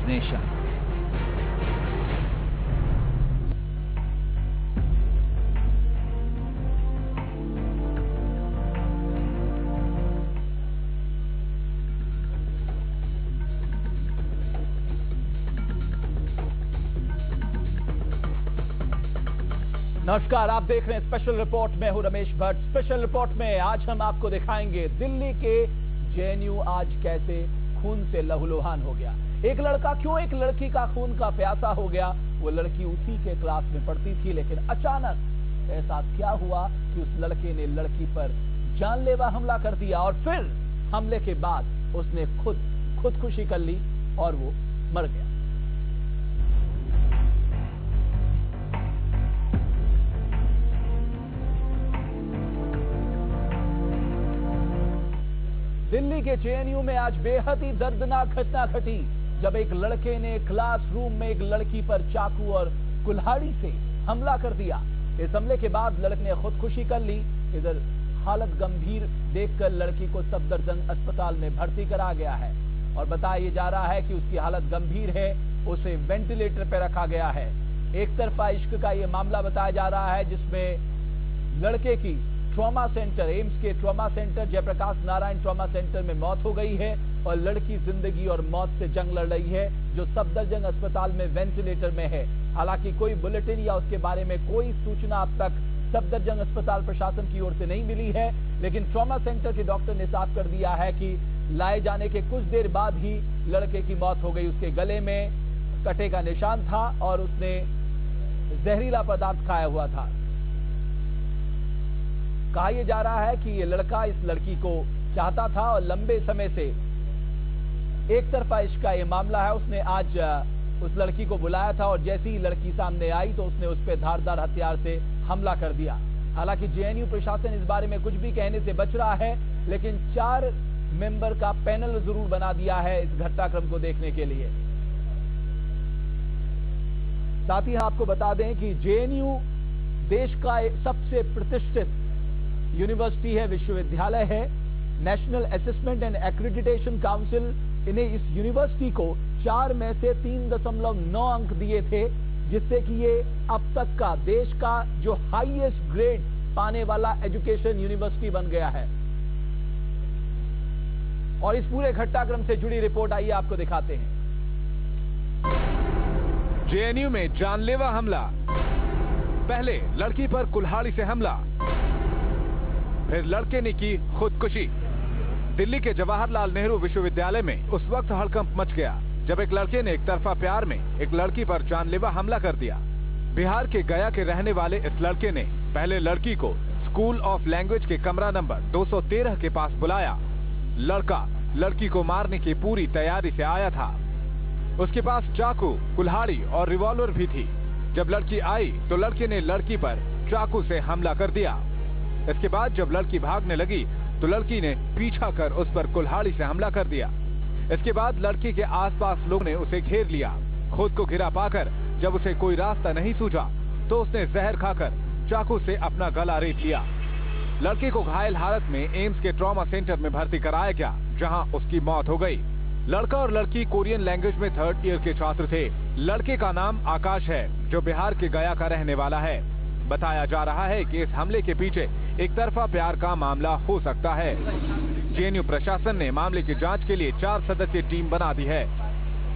Nation. नमस्कार, आप देख रहे हैं स्पेशल रिपोर्ट में हूं रमेश भट्ट। स्पेशल रिपोर्ट में आज हम आपको दिखाएंगे दिल्ली के जेएनयू आज कैसे खून से लहूलुहान हो गया। एक लड़का क्यों एक लड़की का खून का प्यासा हो गया। वो लड़की उसी के क्लास में पढ़ती थी, लेकिन अचानक ऐसा क्या हुआ कि उस लड़के ने लड़की पर जानलेवा हमला कर दिया और फिर हमले के बाद उसने खुदकुशी कर ली और वो मर गया। दिल्ली के जेएनयू में आज बेहद ही दर्दनाक घटना घटी, जब एक लड़के ने क्लासरूम में एक लड़की पर चाकू और कुल्हाड़ी से हमला कर दिया। इस हमले के बाद लड़के ने खुदकुशी कर ली। इधर हालत गंभीर देखकर लड़की को सफदरजंग अस्पताल में भर्ती करा गया है और बताया जा रहा है कि उसकी हालत गंभीर है, उसे वेंटिलेटर पर रखा गया है। एक तरफा इश्क का यह मामला बताया जा रहा है, जिसमें लड़के की ट्रॉमा सेंटर, एम्स के trauma centre Jayaprakash Narayan trauma centre में मौत हो गई है और लड़की जिंदगी और मौत से जंग लड़ रही है, जो सफदरजंग अस्पताल में वेंटिलेटर में है। हालांकि कोई बुलेटिन या उसके बारे में कोई सूचना अब तक सफदरजंग अस्पताल प्रशासन की ओर से नहीं मिली है, लेकिन ट्रॉमा सेंटर के डॉक्टर ने साफ कर दिया है कि लाए जाने के कुछ देर बाद ही लड़के की मौत हो गई। उसके गले में कटे का निशान था और उसने जहरीला पदार्थ खाया हुआ था। कहा यह जा रहा है कि ये लड़का इस लड़की को चाहता था और लंबे समय से एक तरफा इश्क का ये मामला है। उसने आज उस लड़की को बुलाया था और जैसे ही लड़की सामने आई तो उसने उस पर धारदार हथियार से हमला कर दिया। हालांकि जेएनयू प्रशासन इस बारे में कुछ भी कहने से बच रहा है, लेकिन 4 मेंबर का पैनल जरूर बना दिया है इस घटनाक्रम को देखने के लिए। साथ ही आपको बता दें कि जेएनयू देश का सबसे प्रतिष्ठित यूनिवर्सिटी है, विश्वविद्यालय है। National assessment and accreditation council इन्हें इस यूनिवर्सिटी को 4 में से 3.9 अंक दिए थे, जिससे कि ये अब तक का देश का जो हाईएस्ट ग्रेड पाने वाला एजुकेशन यूनिवर्सिटी बन गया है। और इस पूरे घटनाक्रम से जुड़ी रिपोर्ट आइए आपको दिखाते हैं। जेएनयू में जानलेवा हमला, पहले लड़की पर कुल्हाड़ी से हमला, फिर लड़के ने की खुदकुशी। दिल्ली के जवाहरलाल नेहरू विश्वविद्यालय में उस वक्त हड़कंप मच गया जब एक लड़के ने एक तरफा प्यार में एक लड़की पर जानलेवा हमला कर दिया। बिहार के गया के रहने वाले इस लड़के ने पहले लड़की को स्कूल ऑफ लैंग्वेज के कमरा नंबर 213 के पास बुलाया। लड़का लड़की को मारने की पूरी तैयारी से आया था। उसके पास चाकू, कुल्हाड़ी और रिवॉल्वर भी थी। जब लड़की आई तो लड़के ने लड़की पर चाकू से हमला कर दिया। इसके बाद जब लड़की भागने लगी तो लड़की ने पीछा कर उस पर कुल्हाड़ी से हमला कर दिया। इसके बाद लड़की के आसपास लोगों ने उसे घेर लिया। खुद को घिरा पाकर जब उसे कोई रास्ता नहीं सूझा तो उसने जहर खाकर चाकू से अपना गला रेत लिया। लड़की को घायल हालत में एम्स के ट्रॉमा सेंटर में भर्ती कराया गया, जहां उसकी मौत हो गई। लड़का और लड़की कोरियन लैंग्वेज में 3rd ईयर के छात्र थे। लड़के का नाम आकाश है, जो बिहार के गया का रहने वाला है। बताया जा रहा है कि इस हमले के पीछे एक तरफा प्यार का मामला हो सकता है। जेएनयू प्रशासन ने मामले की जांच के लिए 4 सदस्यीय टीम बना दी है।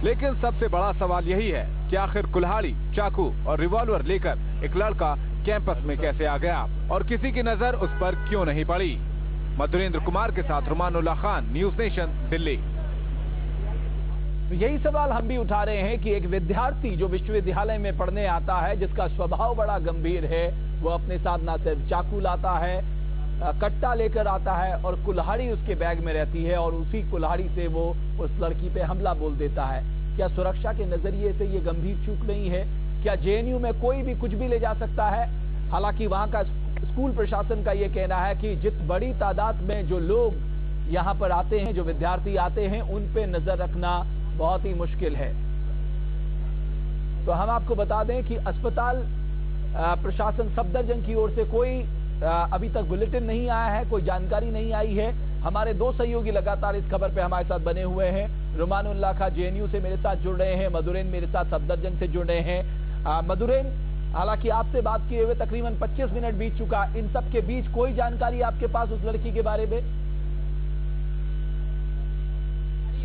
लेकिन सबसे बड़ा सवाल यही है कि आखिर कुल्हाड़ी, चाकू और रिवॉल्वर लेकर एक लड़का कैंपस में कैसे आ गया और किसी की नजर उस पर क्यों नहीं पड़ी। मधुरेंद्र कुमार के साथ रुमानुल्लाह खान, न्यूज नेशन, दिल्ली। तो यही सवाल हम भी उठा रहे हैं कि एक विद्यार्थी जो विश्वविद्यालय में पढ़ने आता है, जिसका स्वभाव बड़ा गंभीर है, वो अपने साथ ना सिर्फ चाकू लाता है, कट्टा लेकर आता है और कुल्हाड़ी उसके बैग में रहती है और उसी कुल्हाड़ी से वो उस लड़की पे हमला बोल देता है। क्या सुरक्षा के नजरिए से ये गंभीर चूक नहीं है? क्या जेएनयू में कोई भी कुछ भी ले जा सकता है? हालांकि वहां का स्कूल प्रशासन का ये कहना है कि जिस बड़ी तादाद में जो लोग यहाँ पर आते हैं, जो विद्यार्थी आते हैं, उन पे नजर रखना बहुत ही मुश्किल है। तो हम आपको बता दें कि अस्पताल प्रशासन सफदरजंग की ओर से कोई अभी तक बुलेटिन नहीं आया है, कोई जानकारी नहीं आई है। हमारे 2 सहयोगी लगातार इस खबर पे हमारे साथ बने हुए हैं रुमानुल्लाह खां जेएनयू से मेरे साथ जुड़ रहे हैं, मधुरेन मेरे साथ सफदरजंग से जुड़ रहे हैं। मधुरेन, हालांकि आपसे बात किए हुए तकरीबन 25 मिनट बीत चुका, इन सब के बीच कोई जानकारी आपके पास उस लड़की के बारे में?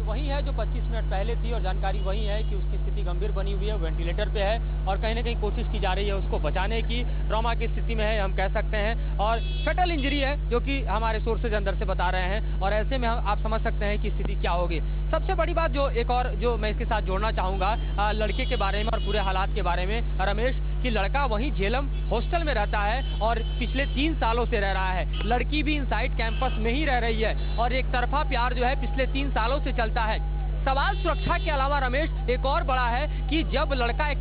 वही है जो 25 मिनट पहले थी और जानकारी वही है कि उसकी स्थिति गंभीर बनी हुई है, वेंटिलेटर पे है और कहीं ना कहीं कोशिश की जा रही है उसको बचाने की, ट्रॉमा की स्थिति में है हम कह सकते हैं, और फैटल इंजरी है जो कि हमारे सोर्सेज अंदर से बता रहे हैं, और ऐसे में आप समझ सकते हैं कि स्थिति क्या होगी। सबसे बड़ी बात जो एक और जो मैं इसके साथ जोड़ना चाहूंगा लड़के के बारे में और पूरे हालात के बारे में, रमेश, कि लड़का वहीं झेलम हॉस्टल में रहता है और पिछले 3 सालों से रह रहा है। लड़की भी इनसाइड कैंपस में ही रह रही है और एक तरफा प्यार जो है पिछले 3 सालों से चलता है। सवाल सुरक्षा के अलावा रमेश एक और बड़ा है कि जब लड़का एक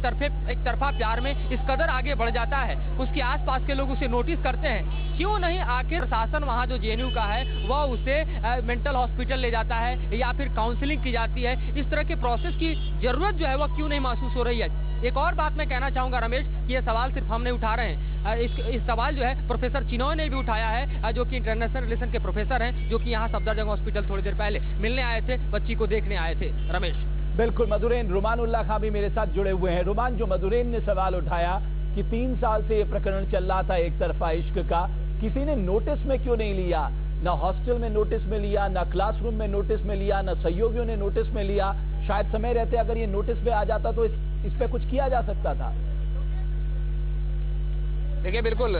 तरफा प्यार में इस कदर आगे बढ़ जाता है, उसके आसपास के लोग उसे नोटिस करते हैं, क्यों नहीं आखिर प्रशासन वहां जो जेएनयू का है वह उसे मेंटल हॉस्पिटल ले जाता है या फिर काउंसलिंग की जाती है? इस तरह के प्रोसेस की जरूरत जो है वह क्यों नहीं महसूस हो रही है? एक और बात मैं कहना चाहूंगा रमेश कि ये सवाल सिर्फ हम नहीं उठा रहे हैं, इस सवाल जो है प्रोफेसर चिनॉय ने भी उठाया है, जो कि इंटरनेशनल रिलेशन के प्रोफेसर हैं, जो कि यहाँ सफदरजंग हॉस्पिटल थोड़ी देर पहले मिलने आए थे, बच्ची को देखने आए थे। रमेश, बिल्कुल मधुरेन, रुमानुल्लाह खां भी मेरे साथ जुड़े हुए हैं। रुमान, जो मधुरेन ने सवाल उठाया कि 3 साल से ये प्रकरण चल रहा था एक तरफा इश्क का, किसी ने नोटिस में क्यों नहीं लिया? ना हॉस्टल में नोटिस में लिया, ना क्लासरूम में नोटिस में लिया, ना सहयोगियों ने नोटिस में लिया। शायद समय रहते अगर ये नोटिस पे आ जाता तो इस पे कुछ किया जा सकता था। देखिए, बिल्कुल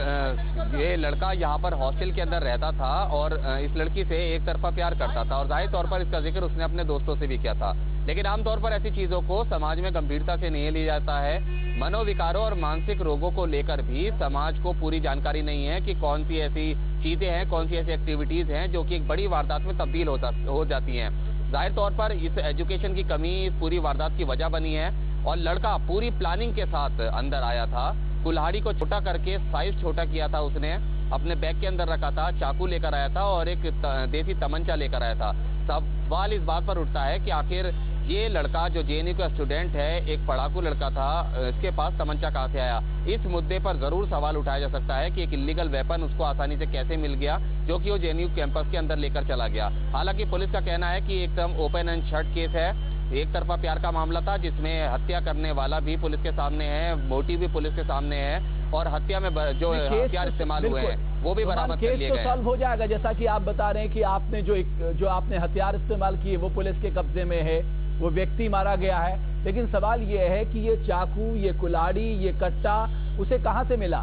ये लड़का यहाँ पर हॉस्टल के अंदर रहता था और इस लड़की से एक तरफा प्यार करता था और जाहिर तौर पर इसका जिक्र उसने अपने दोस्तों से भी किया था, लेकिन आमतौर पर ऐसी चीजों को समाज में गंभीरता से नहीं लिया जाता है। मनोविकारों और मानसिक रोगों को लेकर भी समाज को पूरी जानकारी नहीं है कि कौन सी ऐसी चीजें हैं, कौन सी ऐसी एक्टिविटीज हैं जो कि एक बड़ी वारदात में तब्दील हो जाती हैं। जाहिर तौर पर इस एजुकेशन की कमी इस पूरी वारदात की वजह बनी है और लड़का पूरी प्लानिंग के साथ अंदर आया था। कुल्हाड़ी को छोटा करके साइज छोटा किया था उसने, अपने बैग के अंदर रखा था, चाकू लेकर आया था और एक देसी तमंचा लेकर आया था। सवाल इस बात पर उठता है कि आखिर ये लड़का जो जेएनयू का स्टूडेंट है, एक पढ़ाकू लड़का था, इसके पास तमंचा कहां से आया? इस मुद्दे पर जरूर सवाल उठाया जा सकता है कि एक इलीगल वेपन उसको आसानी से कैसे मिल गया जो कि वो जेएनयू कैंपस के अंदर लेकर चला गया। हालांकि पुलिस का कहना है कि एकदम ओपन एंड शट केस है, एक तरफा प्यार का मामला था जिसमें हत्या करने वाला भी पुलिस के सामने है, मोटिव भी पुलिस के सामने है और हत्या में जो हथियार इस्तेमाल हुए हैं वो भी बरामद कर लिए गए। सॉल्व हो जाएगा, जैसा कि आप बता रहे हैं कि आपने जो आपने हथियार इस्तेमाल किए वो पुलिस के कब्जे में है, वो व्यक्ति मारा गया है, लेकिन सवाल ये है कि ये चाकू, ये कुल्हाड़ी, ये कट्टा उसे कहां से मिला?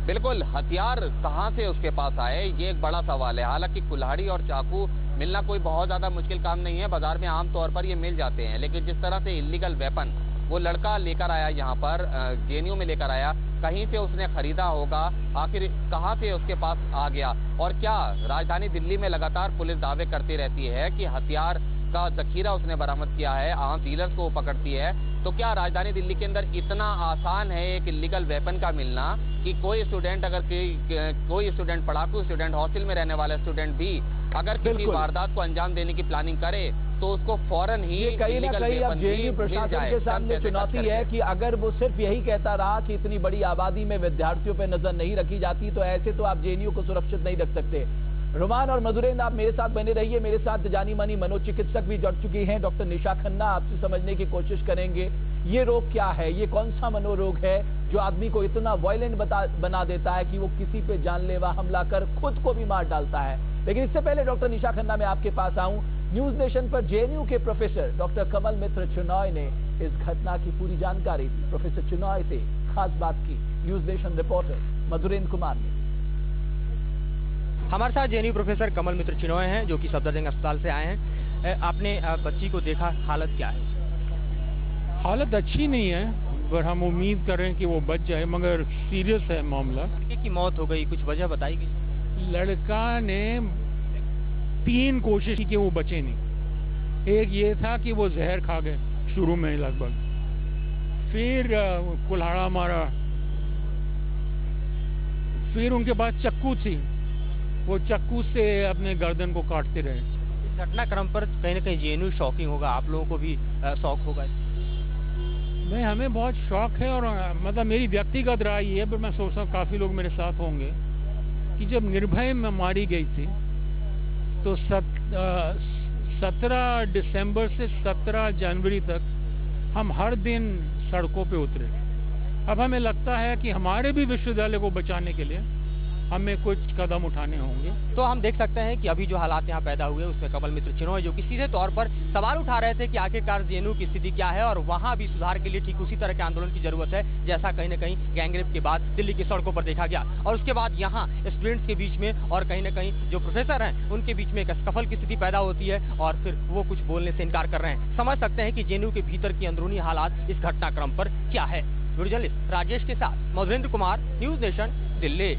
बिल्कुल, हथियार कहां से उसके पास आए ये एक बड़ा सवाल है। हालांकि कुल्हाड़ी और चाकू मिलना कोई बहुत ज्यादा मुश्किल काम नहीं है, बाजार में आमतौर पर ये मिल जाते हैं, लेकिन जिस तरह से इलीगल वेपन वो लड़का लेकर आया यहाँ पर जेएनयू में लेकर आया, कहीं से उसने खरीदा होगा, आखिर कहां से उसके पास आ गया? और क्या राजधानी दिल्ली में लगातार पुलिस दावे करती रहती है कि हथियार का जखीरा उसने बरामद किया है, आम डीलर्स को पकड़ती है, तो क्या राजधानी दिल्ली के अंदर इतना आसान है एक इलीगल वेपन का मिलना कि कोई स्टूडेंट, अगर कोई स्टूडेंट, पढ़ाकू स्टूडेंट, हॉस्टल में रहने वाला स्टूडेंट भी अगर किसी वारदात को अंजाम देने की प्लानिंग करे तो उसको फौरन ही कहीं ना कहीं अब जेएनयू प्रशासन के सामने चुनौती है कि अगर वो सिर्फ यही कहता रहा कि इतनी बड़ी आबादी में विद्यार्थियों पर नजर नहीं रखी जाती तो ऐसे तो आप जेएनयू को सुरक्षित नहीं रख सकते। रुमान और मधुरेन, आप मेरे साथ बने रहिए, मेरे साथ जानी मानी मनोचिकित्सक भी जुड़ चुकी हैं, डॉक्टर निशा खन्ना, आपसे समझने की कोशिश करेंगे ये रोग क्या है, ये कौन सा मनोरोग है जो आदमी को इतना वायलेंट बना देता है कि वो किसी पे जानलेवा हमला कर खुद को भी मार डालता है। लेकिन इससे पहले डॉक्टर निशा खन्ना, मैं आपके पास आऊं, न्यूज नेशन पर जेएनयू के प्रोफेसर डॉक्टर कमल मित्र चिनॉय ने इस घटना की पूरी जानकारी दी। प्रोफेसर चिनॉय से खास बात की न्यूज नेशन रिपोर्टर मधुरेन कुमार ने। हमारे साथ जेएनयू प्रोफेसर कमल मित्र चिनॉय हैं जो कि सफदरजंग अस्पताल से आए हैं। आपने बच्ची को देखा, हालत क्या है? हालत अच्छी नहीं है, पर हम उम्मीद कर रहे हैं कि वो बच जाए, मगर सीरियस है मामला। लड़के की मौत हो गई, कुछ वजह बताई गई? लड़का ने 3 कोशिश की कि वो बचे नहीं। एक ये था कि वो जहर खा गए शुरू में लगभग, फिर कुल्हाड़ा मारा, फिर उनके पास चक्कू थी, वो चक्कू से अपने गर्दन को काटते रहे। इस घटनाक्रम पर कहीं न कहीं जेएनयू शॉकिंग होगा, आप लोगों को भी शौक होगा? नहीं, हमें बहुत शौक है और मतलब मेरी व्यक्तिगत राय ये है, पर मैं सोचता हूँ काफी लोग मेरे साथ होंगे कि जब निर्भय में मारी गई थी तो 17 दिसंबर से 17 जनवरी तक हम हर दिन सड़कों पे उतरे। अब हमें लगता है कि हमारे भी विश्वविद्यालय को बचाने के लिए हमें कुछ कदम उठाने होंगे। तो हम देख सकते हैं कि अभी जो हालात यहाँ पैदा हुए उसमें कमल मित्र चिनॉय जो कि सीधे तौर पर सवाल उठा रहे थे कि आखिरकार जेएनयू की स्थिति क्या है और वहाँ भी सुधार के लिए ठीक उसी तरह के आंदोलन की जरूरत है जैसा कहीं न कहीं गैंगरेप के बाद दिल्ली की सड़कों पर देखा गया। और उसके बाद यहाँ स्टूडेंट्स के बीच में और कहीं न कहीं जो प्रोफेसर हैं उनके बीच में एक स्कफल की स्थिति पैदा होती है और फिर वो कुछ बोलने से इनकार कर रहे हैं। समझ सकते हैं कि जेएनयू के भीतर की अंदरूनी हालात इस घटनाक्रम पर क्या है। वीडियो जर्नलिस्ट राजेश के साथ मधुरेंद्र कुमार, न्यूज नेशन, दिल्ली।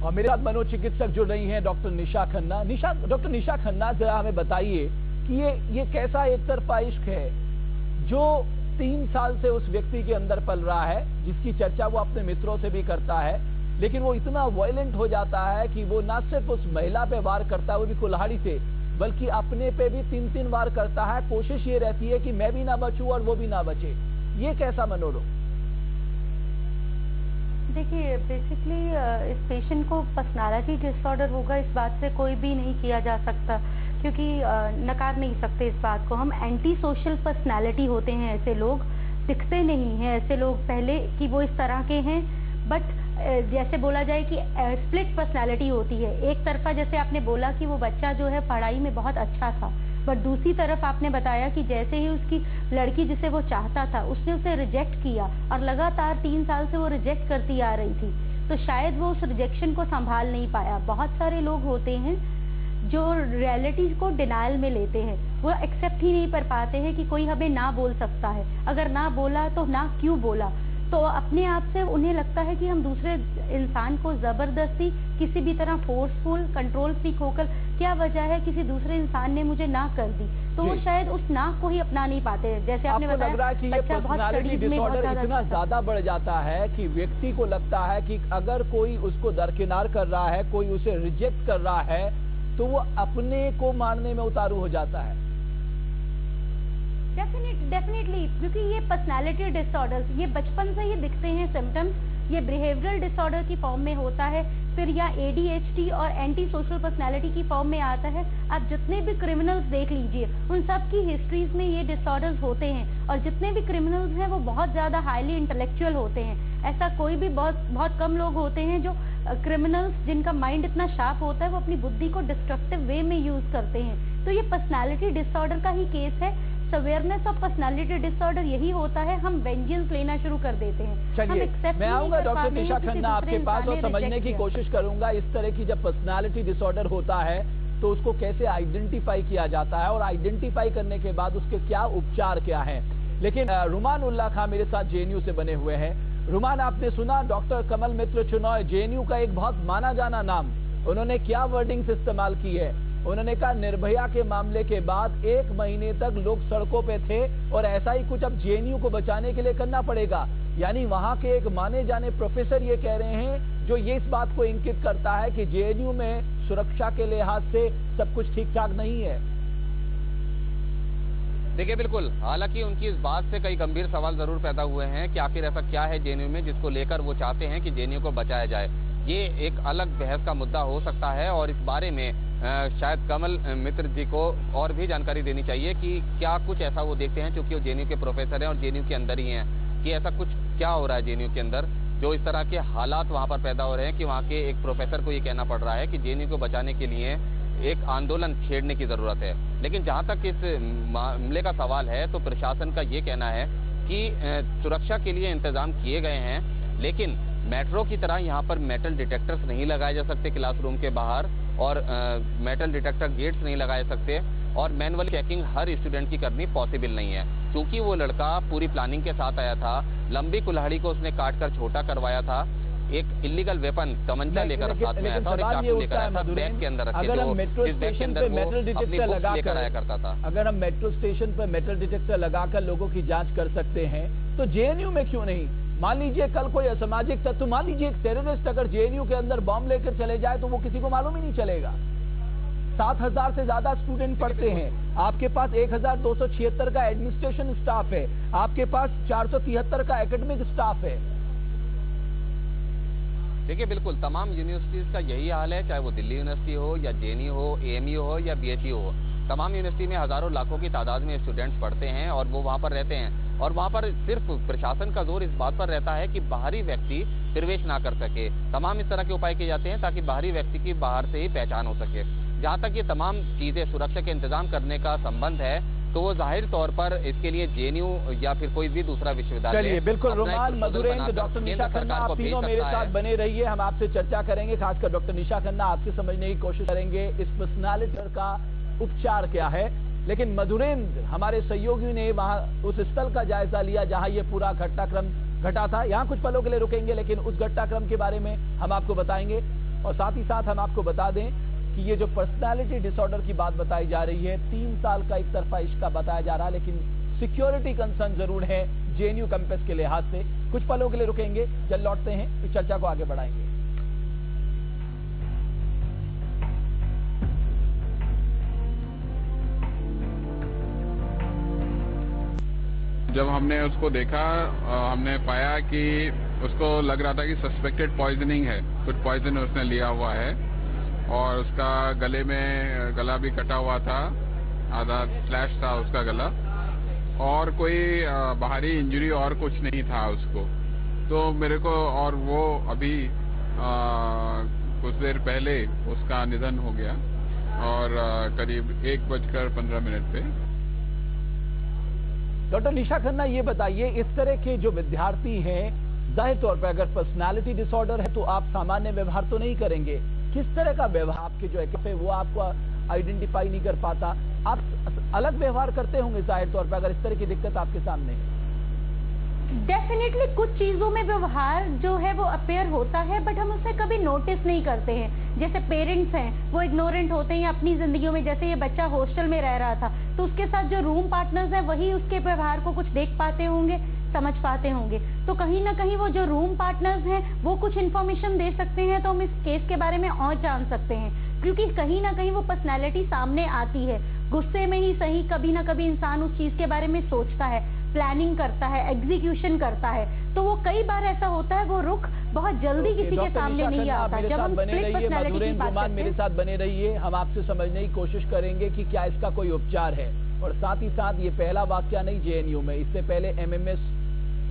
और मेरे साथ मनोचिकित्सक जुड़ रही हैं डॉक्टर निशा खन्ना। डॉक्टर निशा खन्ना, जरा हमें बताइए कि ये कैसा एक तरफा इश्क है जो 3 साल से उस व्यक्ति के अंदर पल रहा है, जिसकी चर्चा वो अपने मित्रों से भी करता है, लेकिन वो इतना वायलेंट हो जाता है कि वो ना सिर्फ उस महिला पे वार करता है, वो भी कुल्हाड़ी से, बल्कि अपने पे भी 3-3 वार करता है। कोशिश ये रहती है कि मैं भी ना बचूं और वो भी ना बचे। ये कैसा मनोरोग? देखिए, बेसिकली इस पेशेंट को पर्सनालिटी डिसऑर्डर होगा, इस बात से कोई भी नहीं किया जा सकता, क्योंकि नकार नहीं सकते इस बात को। हम एंटी सोशल पर्सनालिटी होते हैं, ऐसे लोग दिखते नहीं हैं ऐसे लोग पहले कि वो इस तरह के हैं, बट जैसे बोला जाए कि स्प्लिट पर्सनालिटी होती है। एक तरफा जैसे आपने बोला कि वो बच्चा जो है पढ़ाई में बहुत अच्छा था, बट दूसरी तरफ आपने बताया कि जैसे ही उसकी लड़की जिसे वो चाहता था उसने उसे रिजेक्ट किया और लगातार 3 साल से वो रिजेक्ट करती आ रही थी, तो शायद वो उस रिजेक्शन को संभाल नहीं पाया। बहुत सारे लोग होते हैं जो रियलिटी को डिनायल में लेते हैं, वो एक्सेप्ट ही नहीं कर पाते हैं कि कोई हमें ना बोल सकता है, अगर ना बोला तो ना क्यों बोला। तो अपने आप से उन्हें लगता है कि हम दूसरे इंसान को जबरदस्ती किसी भी तरह फोर्सफुल कंट्रोल फ्रीक होकर, क्या वजह है किसी दूसरे इंसान ने मुझे ना कर दी, तो वो शायद उस ना को ही अपना नहीं पाते। जैसे आपने बताया, लग रहा है कि ये पर्सनालिटी डिसऑर्डर इतना ज्यादा बढ़ जाता है कि व्यक्ति को लगता है कि अगर कोई उसको दरकिनार कर रहा है, कोई उसे रिजेक्ट कर रहा है, तो वो अपने को मारने में उतारू हो जाता है। डेफिनेटली, क्योंकि ये पर्सनालिटी डिसऑर्डर्स ये बचपन से ही दिखते हैं सिम्टम्स। ये बिहेवियरल डिसऑर्डर की फॉर्म में होता है, फिर या ADHD और एंटी सोशल पर्सनालिटी की फॉर्म में आता है। आप जितने भी क्रिमिनल्स देख लीजिए, उन सब की हिस्ट्रीज में ये डिसऑर्डर्स होते हैं, और जितने भी क्रिमिनल्स हैं वो बहुत ज्यादा हाईली इंटेलेक्चुअल होते हैं। ऐसा कोई भी बहुत कम लोग होते हैं जो क्रिमिनल्स जिनका माइंड इतना शार्प होता है, वो अपनी बुद्धि को डिस्ट्रक्टिव वे में यूज करते हैं। तो ये पर्सनालिटी डिसऑर्डर का ही केस है। अवेयरनेस ऑफ पर्सनालिटी डिसऑर्डर यही होता है, हम वेंजेंस लेना शुरू कर देते हैं। चलिए, मैं आऊंगा डॉक्टर निशा खन्ना आपके पास और समझने की कोशिश करूंगा इस तरह की जब पर्सनालिटी डिसऑर्डर होता है तो उसको कैसे आइडेंटिफाई किया जाता है और आइडेंटिफाई करने के बाद उसके क्या उपचार क्या है। लेकिन रुमान उल्लाह खां मेरे साथ JNU से बने हुए हैं। रुमान, आपने सुना डॉक्टर कमल मित्र चिनॉय, JNU का एक बहुत माना जाना नाम, उन्होंने क्या वर्डिंग्स इस्तेमाल की है। उन्होंने कहा निर्भया के मामले के बाद 1 महीने तक लोग सड़कों पे थे और ऐसा ही कुछ अब JNU को बचाने के लिए करना पड़ेगा। यानी वहां के एक माने जाने प्रोफेसर ये कह रहे हैं, जो ये इस बात को इंगित करता है कि JNU में सुरक्षा के लिहाज से सब कुछ ठीक ठाक नहीं है। देखिए, बिल्कुल, हालांकि उनकी इस बात से कई गंभीर सवाल जरूर पैदा हुए हैं कि आखिर ऐसा क्या है JNU में जिसको लेकर वो चाहते हैं कि JNU को बचाया जाए। ये एक अलग बहस का मुद्दा हो सकता है और इस बारे में शायद कमल मित्र जी को और भी जानकारी देनी चाहिए कि क्या कुछ ऐसा वो देखते हैं, चूंकि वो JNU के प्रोफेसर हैं और JNU के अंदर ही हैं, कि ऐसा कुछ क्या हो रहा है JNU के अंदर जो इस तरह के हालात वहां पर पैदा हो रहे हैं कि वहां के एक प्रोफेसर को ये कहना पड़ रहा है कि JNU को बचाने के लिए एक आंदोलन छेड़ने की जरूरत है। लेकिन जहां तक इस मामले का सवाल है तो प्रशासन का ये कहना है कि सुरक्षा के लिए इंतजाम किए गए हैं, लेकिन मेट्रो की तरह यहाँ पर मेटल डिटेक्टर्स नहीं लगाए जा सकते क्लासरूम के बाहर, और मेटल डिटेक्टर गेट्स नहीं लगाए सकते, और मैनुअल चेकिंग हर स्टूडेंट की करनी पॉसिबल नहीं है। क्योंकि वो लड़का पूरी प्लानिंग के साथ आया था, लंबी कुल्हाड़ी को उसने काटकर छोटा करवाया था, एक इलीगल वेपन तमंचा लेकर साथ में आया था और एक चाकू लेकर आया था, बैग के अंदर रखे, अगर हम मेट्रो स्टेशन पे मेटल डिटेक्टर लगाकर आया करता था। अगर हम मेट्रो स्टेशन पर मेटल डिटेक्टर लगाकर लोगों की जांच कर सकते हैं तो JNU में क्यों नहीं? मान लीजिए कल कोई असामाजिक तत्व, मान लीजिए एक टेररिस्ट अगर JNU के अंदर बॉम्ब लेकर चले जाए तो वो किसी को मालूम ही नहीं चलेगा। 7,000 से ज्यादा स्टूडेंट पढ़ते हैं, आपके पास 1,276 का एडमिनिस्ट्रेशन स्टाफ है, आपके पास 473 का एकेडमिक स्टाफ है। देखिए बिल्कुल तमाम यूनिवर्सिटीज का यही हाल है, चाहे वो दिल्ली यूनिवर्सिटी हो या जेएनयू हो, एएमयू हो या बीएचयू हो। तमाम यूनिवर्सिटी में हजारों लाखों की तादाद में स्टूडेंट्स पढ़ते हैं और वो वहाँ पर रहते हैं, और वहाँ पर सिर्फ प्रशासन का जोर इस बात पर रहता है कि बाहरी व्यक्ति प्रवेश ना कर सके। तमाम इस तरह के उपाय किए जाते हैं ताकि बाहरी व्यक्ति की बाहर से ही पहचान हो सके। जहाँ तक ये तमाम चीजें सुरक्षा के इंतजाम करने का संबंध है, तो वो जाहिर तौर पर इसके लिए जेएनयू या फिर कोई भी दूसरा विश्वविद्यालय। चलिए बिल्कुल, रुमान, मधुरेंद्र, डॉक्टर निशा खन्ना, आप तीनों मेरे साथ बने रहिए। हम आपसे चर्चा करेंगे, खासकर डॉक्टर निशा खन्ना आपसे समझने की कोशिश करेंगे इस पर्सनालिटी का उपचार क्या है। लेकिन मधुरेंद्र, हमारे सहयोगी ने वहां उस स्थल का जायजा लिया जहां ये पूरा घटनाक्रम घटा था। यहाँ कुछ पलों के लिए रुकेंगे, लेकिन उस घटनाक्रम के बारे में हम आपको बताएंगे। और साथ ही साथ हम आपको बता दें कि ये जो पर्सनालिटी डिसऑर्डर की बात बताई जा रही है, 3 साल का एक तरफा इश्क बताया जा रहा है, लेकिन सिक्योरिटी कंसर्न जरूर है जेएनयू कैंपस के लिहाज से। कुछ पलों के लिए रुकेंगे, जल्द लौटते हैं, इस चर्चा को आगे बढ़ाएंगे। जब हमने उसको देखा, हमने पाया कि उसको लग रहा था कि सस्पेक्टेड पॉइजनिंग है, कुछ पॉइजन उसने लिया हुआ है, और उसका गले में गला भी कटा हुआ था, आधा स्लैश था उसका गला, और कोई बाहरी इंजरी और कुछ नहीं था उसको। तो मेरे को, और वो अभी कुछ देर पहले उसका निधन हो गया, और करीब 1:15 पे। डॉक्टर निशा खन्ना, ये बताइए, इस तरह के जो विद्यार्थी हैं, जाहिर तौर पर अगर पर्सनालिटी डिसऑर्डर है तो आप सामान्य व्यवहार तो नहीं करेंगे। किस तरह का व्यवहार आपके जो है वो आपको आइडेंटिफाई नहीं कर पाता, आप अलग व्यवहार करते होंगे जाहिर तौर पर अगर इस तरह की दिक्कत आपके सामने है। डेफिनेटली कुछ चीजों में व्यवहार जो है वो अपेयर होता है, बट हम उसे कभी नोटिस नहीं करते हैं। जैसे पेरेंट्स हैं वो इग्नोरेंट होते हैं अपनी जिंदगियों में। जैसे ये बच्चा हॉस्टल में रह रहा था तो उसके साथ जो रूम पार्टनर्स हैं वही उसके व्यवहार को कुछ देख पाते होंगे, समझ पाते होंगे। तो कहीं ना कहीं वो जो रूम पार्टनर्स हैं वो कुछ इन्फॉर्मेशन दे सकते हैं, तो हम इस केस के बारे में और जान सकते हैं। क्योंकि कहीं ना कहीं वो पर्सनैलिटी सामने आती है, गुस्से में ही सही, कभी ना कभी इंसान उस चीज के बारे में सोचता है, प्लानिंग करता है, एग्जीक्यूशन करता है। तो वो कई बार ऐसा होता है, वो रुख बहुत जल्दी किसी के सामने नहीं आता। जब हम स्प्लिट पर्सनैलिटी की बात करते हैं, मेरे साथ बने रहिए, हम आपसे समझने की कोशिश करेंगे कि क्या इसका कोई उपचार है। और साथ ही साथ ये पहला वाकया नहीं जेएनयू में, इससे पहले एमएमएस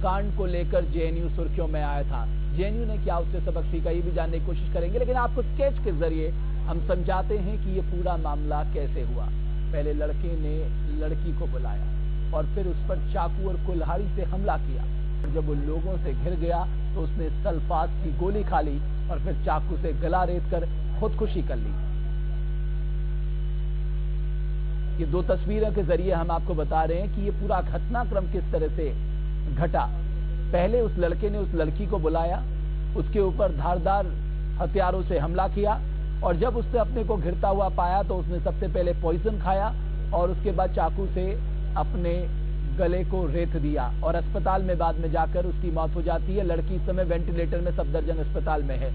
कांड को लेकर जेएनयू सुर्खियों में आया था। जेएनयू ने क्या उससे सबक सीखा, ये भी जानने की कोशिश करेंगे। लेकिन आपको स्केच के जरिए हम समझाते हैं कि ये पूरा मामला कैसे हुआ। पहले लड़के ने लड़की को बुलाया और फिर उस पर चाकू और कुल्हाड़ी से हमला किया। और जब वो लोगों से घिर गया तो उसने सल्फात की गोली खा ली और फिर चाकू से गला रेत कर खुदकुशी कर ली। ये 2 तस्वीरों के जरिए हम आपको बता रहे हैं कि ये पूरा घटनाक्रम किस तरह से घटा। पहले उस लड़के ने उस लड़की को बुलाया, उसके ऊपर धारदार हथियारों से हमला किया, और जब उसने अपने को घिरता हुआ पाया तो उसने सबसे पहले पॉइजन खाया और उसके बाद चाकू से अपने गले को रेत दिया, और अस्पताल में बाद में जाकर उसकी मौत हो जाती है। लड़की इस समय वेंटिलेटर में सफदरजंग अस्पताल में है।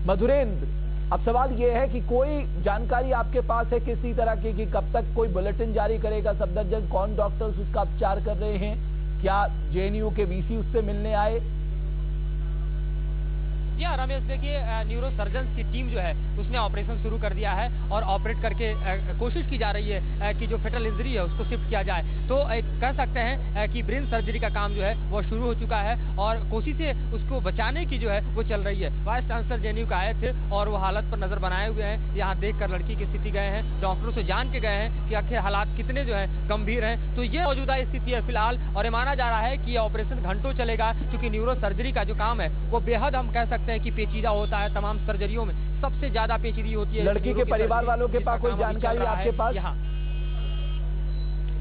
मधुरेंद्र, अब सवाल यह है कि कोई जानकारी आपके पास है किसी तरह की कि कब तक कोई बुलेटिन जारी करेगा सफदरजंग, कौन डॉक्टर्स उसका उपचार कर रहे हैं, क्या जेएनयू के वीसी उससे मिलने आए? जी रमेश, देखिए न्यूरो सर्जन की टीम जो है उसने ऑपरेशन शुरू कर दिया है और ऑपरेट करके कोशिश की जा रही है कि जो फेटल इंजरी है उसको शिफ्ट किया जाए। तो कह सकते हैं कि ब्रेन सर्जरी का काम जो है वो शुरू हो चुका है और कोशिशें उसको बचाने की जो है वो चल रही है। वाइस चांसलर जेएनयू का आए थे और वो हालत पर नजर बनाए हुए हैं। यहाँ देखकर लड़की की स्थिति गए हैं, डॉक्टरों से जान के गए हैं कि आखिर हालात कितने जो है गंभीर है। तो ये मौजूदा स्थिति है फिलहाल, और ये माना जा रहा है कि ये ऑपरेशन घंटों चलेगा, क्योंकि न्यूरो सर्जरी का जो काम है वो बेहद हम कह सकते हैं कि पेचीदा होता है। तमाम सर्जरियों में सबसे ज्यादा पेचीदी होती है। लड़की के परिवार वालों के पास कोई जानकारी आपके पास? यहाँ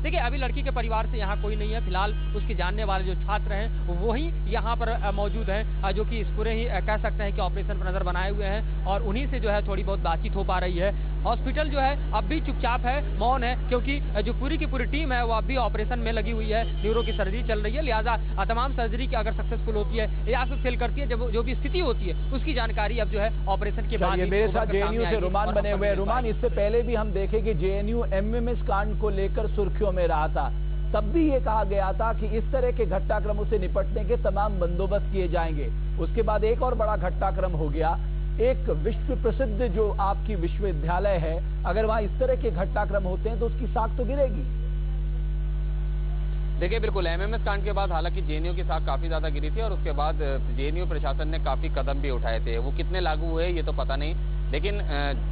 देखिए अभी लड़की के परिवार से यहाँ कोई नहीं है फिलहाल। उसके जानने वाले जो छात्र हैं वही यहाँ पर मौजूद हैं, जो कि इस पूरे ही कह सकते हैं कि ऑपरेशन पर नजर बनाए हुए हैं, और उन्हीं से जो है थोड़ी बहुत बातचीत हो पा रही है। हॉस्पिटल जो है अब भी चुपचाप है, मौन है, क्योंकि जो पूरी की पूरी टीम है वो अब भी ऑपरेशन में लगी हुई है। न्यूरो की सर्जरी चल रही है, लिहाजा तमाम सर्जरी की अगर सक्सेसफुल होती है या फिर फेल करती है, जब जो भी स्थिति होती है उसकी जानकारी अब जो है ऑपरेशन के बाद। मेरे साथ जेएनयू से रुमान बने हुए। रुमान, इससे पहले भी हम देखे कि जेएनयू एमएमएस कांड को लेकर सुर्खियों में रहा था, तब भी ये कहा गया था कि इस तरह के घटनाक्रमों से निपटने के तमाम बंदोबस्त किए जाएंगे। उसके बाद एक और बड़ा घटनाक्रम हो गया। एक विश्व प्रसिद्ध जो आपकी विश्वविद्यालय है, अगर वहां इस तरह के घटनाक्रम होते हैं तो उसकी साख तो गिरेगी। देखिए बिल्कुल, एमएमएस कांड के बाद हालांकि जेएनयू की साख काफी ज्यादा गिरी थी और उसके बाद जेएनयू प्रशासन ने काफी कदम भी उठाए थे। वो कितने लागू हुए ये तो पता नहीं, लेकिन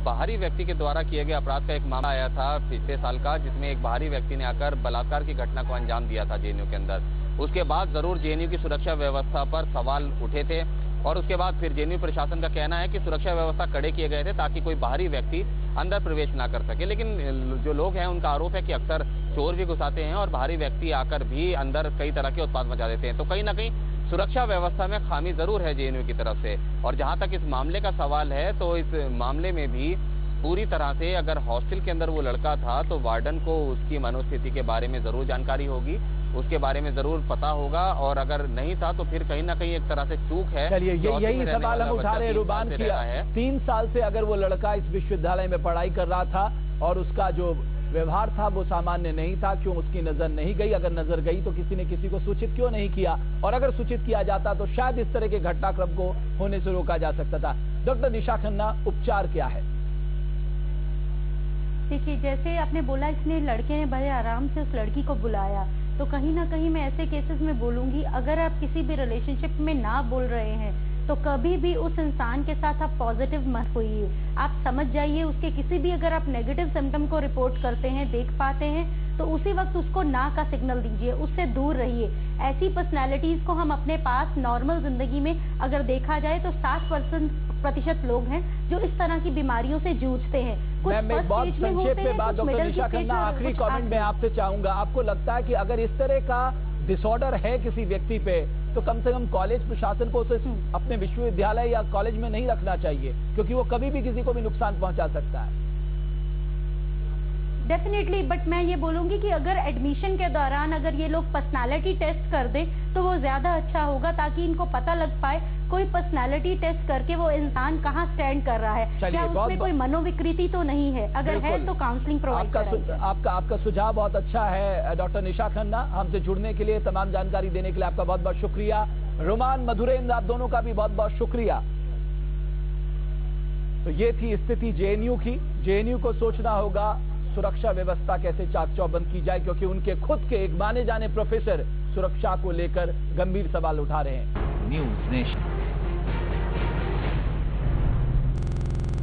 बाहरी व्यक्ति के द्वारा किए गए अपराध का एक मामला आया था पिछले साल का, जिसमें एक बाहरी व्यक्ति ने आकर बलात्कार की घटना को अंजाम दिया था जेएनयू के अंदर। उसके बाद जरूर जेएनयू की सुरक्षा व्यवस्था पर सवाल उठे थे और उसके बाद फिर जेएनयू प्रशासन का कहना है कि सुरक्षा व्यवस्था कड़े किए गए थे ताकि कोई बाहरी व्यक्ति अंदर प्रवेश ना कर सके। लेकिन जो लोग हैं उनका आरोप है कि अक्सर चोर भी घुसाते हैं और बाहरी व्यक्ति आकर भी अंदर कई तरह के उत्पाद मचा देते हैं। तो कहीं ना कहीं सुरक्षा व्यवस्था में खामी जरूर है जेएनयू की तरफ से। और जहां तक इस मामले का सवाल है तो इस मामले में भी पूरी तरह से अगर हॉस्टल के अंदर वो लड़का था तो वार्डन को उसकी मनोस्थिति के बारे में जरूर जानकारी होगी, उसके बारे में जरूर पता होगा, और अगर नहीं था तो फिर कहीं ना कहीं एक तरह से चूक है। चलिए यही सवाल हम उठा रहे रुबान की। 3 साल से अगर वो लड़का इस विश्वविद्यालय में पढ़ाई कर रहा था और उसका जो व्यवहार था वो सामान्य नहीं था, क्यों उसकी नजर नहीं गई? अगर नजर गई तो किसी ने किसी को सूचित क्यों नहीं किया? और अगर सूचित किया जाता तो शायद इस तरह के घटनाक्रम को होने से रोका जा सकता था। डॉक्टर निशा खन्ना, उपचार क्या है? देखिए, जैसे आपने बोला इसने लड़के ने बड़े आराम से उस लड़की को बुलाया, तो कहीं ना कहीं मैं ऐसे केसेस में बोलूंगी, अगर आप किसी भी रिलेशनशिप में ना बोल रहे हैं तो कभी भी उस इंसान के साथ आप पॉजिटिव मत होइए। आप समझ जाइए उसके किसी भी अगर आप नेगेटिव सिम्टम को रिपोर्ट करते हैं, देख पाते हैं, तो उसी वक्त उसको ना का सिग्नल दीजिए, उससे दूर रहिए। ऐसी पर्सनैलिटीज को हम अपने पास नॉर्मल जिंदगी में अगर देखा जाए तो 60% लोग हैं जो इस तरह की बीमारियों से जूझते हैं। कुछ बहुत संक्षेप में बात डॉक्टर निशा खन्ना, आखिरी कमेंट में आपसे चाहूंगा, आपको लगता है कि अगर इस तरह का डिसऑर्डर है किसी व्यक्ति पे तो कम से कम कॉलेज प्रशासन को उसे अपने विश्वविद्यालय या कॉलेज में नहीं रखना चाहिए, क्योंकि वो कभी भी किसी को भी नुकसान पहुंचा सकता है? डेफिनेटली, बट मैं ये बोलूंगी कि अगर एडमिशन के दौरान अगर ये लोग पर्सनालिटी टेस्ट कर दें तो वो ज्यादा अच्छा होगा, ताकि इनको पता लग पाए कोई पर्सनालिटी टेस्ट करके वो इंसान कहाँ स्टैंड कर रहा है, क्या उसमें कोई मनोविकृति तो नहीं है, अगर है तो काउंसलिंग प्रोवाइड कराइए। आपका सुझाव बहुत अच्छा है डॉक्टर निशा खन्ना। हमसे जुड़ने के लिए, तमाम जानकारी देने के लिए आपका बहुत बहुत शुक्रिया। रोमान, मधुरेंद्र, आप दोनों का भी बहुत बहुत शुक्रिया। तो ये थी स्थिति जेएनयू की। जेएनयू को सोचना होगा सुरक्षा व्यवस्था कैसे चाक चौबंद की जाए, क्योंकि उनके खुद के एक माने जाने प्रोफेसर सुरक्षा को लेकर गंभीर सवाल उठा रहे हैं। News nation.